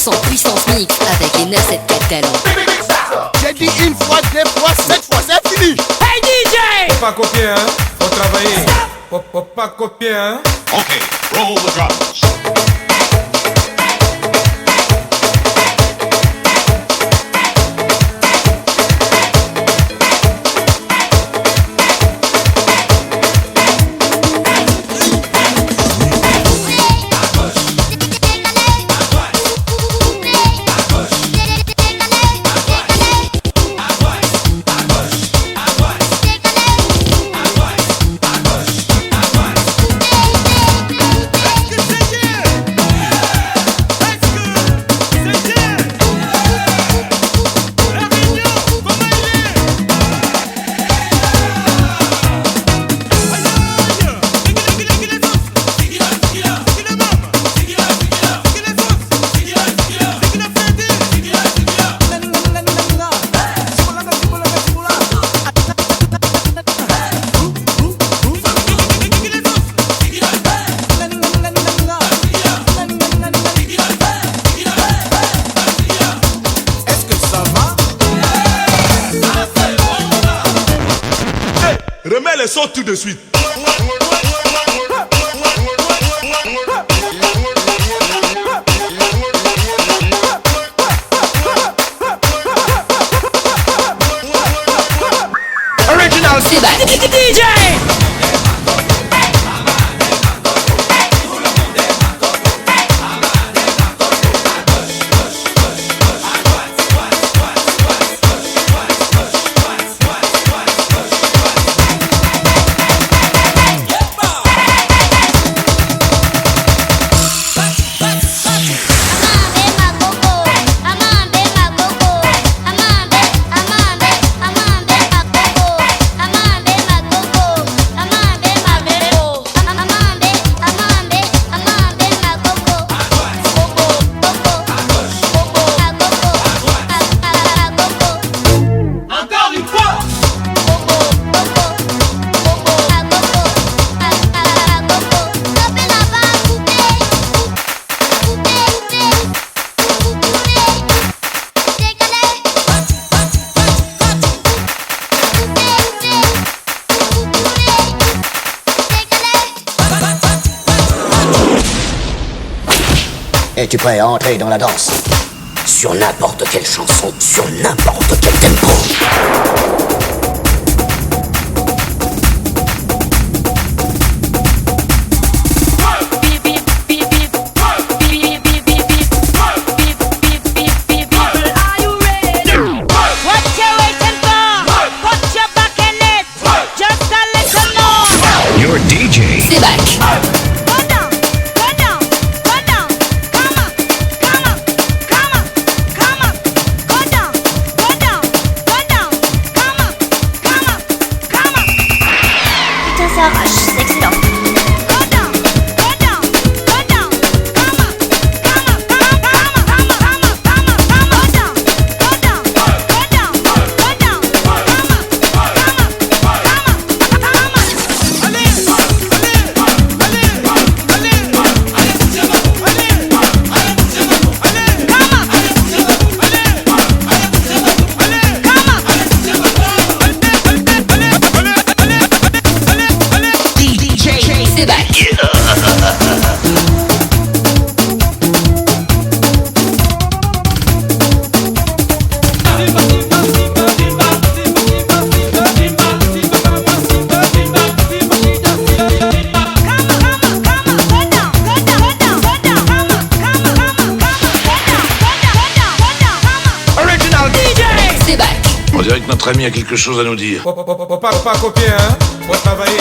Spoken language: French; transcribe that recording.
100% puissance mix avec les 974 talents. J'ai dit une fois, deux fois, 7 fois, c'est fini. Hey DJ! Faut pas copier, hein? Faut travailler. Faut pas copier, hein? Okay, roll the drums. Remets les sons tout de suite. Original DJ! Es-tu prêt à entrer dans la danse? Sur n'importe quelle chanson, sur n'importe quel tempo. Your DJ. C'est back. C'est excellent. C'est back. Original DJ! C'est back. On dirait que notre ami a quelque chose à nous dire. Faut pas copier, hein? Faut travailler.